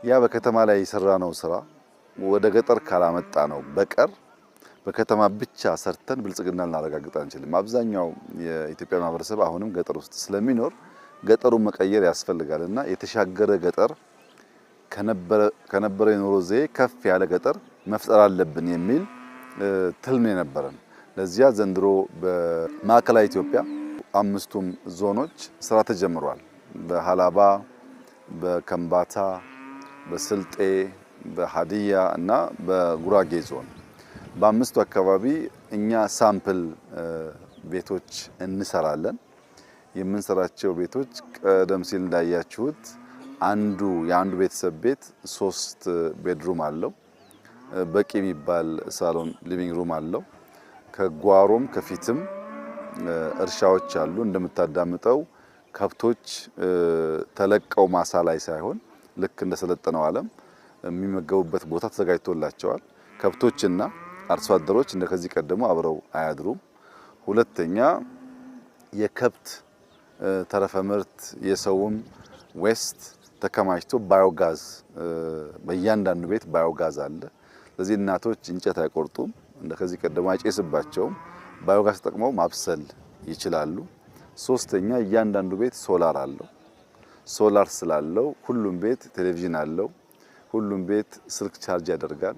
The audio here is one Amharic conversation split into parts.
ያ በከተማ ላይ የሰራነው ስራ ወደ ገጠር ካላመጣ ነው በቀር በከተማ ብቻ ሰርተን ብልጽግና ልናረጋግጥ አንችልም። አብዛኛው የኢትዮጵያ ማህበረሰብ አሁንም ገጠር ውስጥ ስለሚኖር ገጠሩን መቀየር ያስፈልጋልና የተሻገረ ገጠር ከነበረ የኑሮ ዘዬ ከፍ ያለ ገጠር መፍጠር አለብን የሚል ትልም የነበረን። ለዚያ ዘንድሮ በማዕከላዊ ኢትዮጵያ አምስቱም ዞኖች ስራ ተጀምሯል። በሃላባ፣ በከምባታ፣ በስልጤ፣ በሃዲያ እና በጉራጌ ዞን በአምስቱ አካባቢ እኛ ሳምፕል ቤቶች እንሰራለን። የምንሰራቸው ቤቶች ቀደም ሲል እንዳያችሁት የአንዱ ቤተሰብ ቤት 3 ቤድሩም አለው። በቂ የሚባል ሳሎን ሊቪንግ ሩም አለው። ከጓሮም ከፊትም እርሻዎች አሉ። እንደምታዳምጠው ከብቶች ተለቀው ማሳ ላይ ሳይሆን ልክ እንደሰለጠነው ዓለም የሚመገቡበት ቦታ ተዘጋጅቶላቸዋል። ከብቶችና አርሶ አደሮች እንደከዚህ ቀደሙ አብረው አያድሩም። ሁለተኛ የከብት ተረፈ ምርት የሰውም ዌስት ተከማችቶ ባዮጋዝ በእያንዳንዱ ቤት ባዮጋዝ አለ። ስለዚህ እናቶች እንጨት አይቆርጡም፣ እንደከዚህ ቀደሙ አይጨስባቸውም። ባዮጋዝ ተጠቅመው ማብሰል ይችላሉ። ሶስተኛ እያንዳንዱ ቤት ሶላር አለው። ሶላር ስላለው ሁሉም ቤት ቴሌቪዥን አለው። ሁሉም ቤት ስልክ ቻርጅ ያደርጋል፣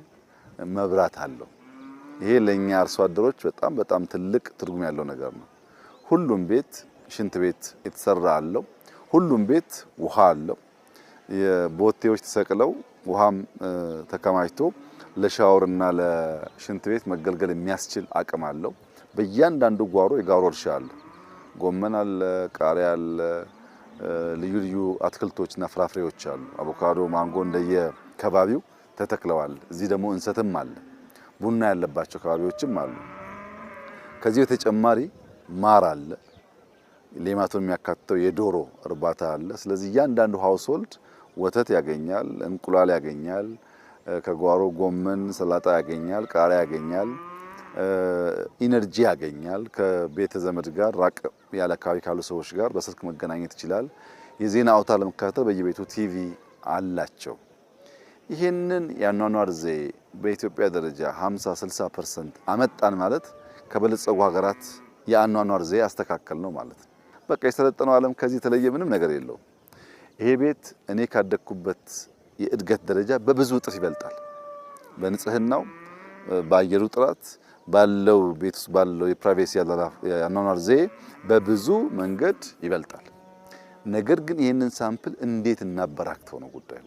መብራት አለው። ይሄ ለኛ አርሶ አደሮች በጣም ትልቅ ትርጉም ያለው ነገር ነው። ሁሉም ቤት ሽንት ቤት የተሰራ አለው። ሁሉም ቤት ውሃ አለው። የቦቴዎች ተሰቅለው ውሃም ተከማችቶ ለሻወርና ለሽንት ቤት መገልገል የሚያስችል አቅም አለው። በእያንዳንዱ ጓሮ የጓሮ እርሻ አለ። ጎመን አለ፣ ቃሪያ አለ፣ ልዩ ልዩ አትክልቶችና ፍራፍሬዎች አሉ። አቮካዶ፣ ማንጎ እንደየ ከባቢው ተተክለዋል። እዚህ ደግሞ እንሰትም አለ። ቡና ያለባቸው ከባቢዎችም አሉ። ከዚህ በተጨማሪ ማር አለ። ሌማቱን የሚያካትተው የዶሮ እርባታ አለ። ስለዚህ እያንዳንዱ ሃውስሆልድ ወተት ያገኛል፣ እንቁላል ያገኛል፣ ከጓሮ ጎመን፣ ሰላጣ ያገኛል፣ ቃሪያ ያገኛል፣ ኢነርጂ ያገኛል። ከቤተ ዘመድ ጋር ራቅ ያለ አካባቢ ካሉ ሰዎች ጋር በስልክ መገናኘት ይችላል። የዜና አውታር ለመከታተል በየቤቱ ቲቪ አላቸው። ይሄንን የአኗኗር ዘዬ በኢትዮጵያ ደረጃ 50-60% አመጣን ማለት ከበለጸጉ ሀገራት የአኗኗር ዘዬ አስተካከል ነው ማለት ነው። በቃ የሰለጠነው ዓለም ከዚህ የተለየ ምንም ነገር የለውም። ይሄ ቤት እኔ ካደግኩበት የእድገት ደረጃ በብዙ እጥፍ ይበልጣል። በንጽህናው፣ በአየሩ ጥራት ባለው ቤት ውስጥ ባለው የፕራይቬሲ የአኗኗር ዘዬ በብዙ መንገድ ይበልጣል። ነገር ግን ይህንን ሳምፕል እንዴት እናበራክተው ነው ጉዳዩ።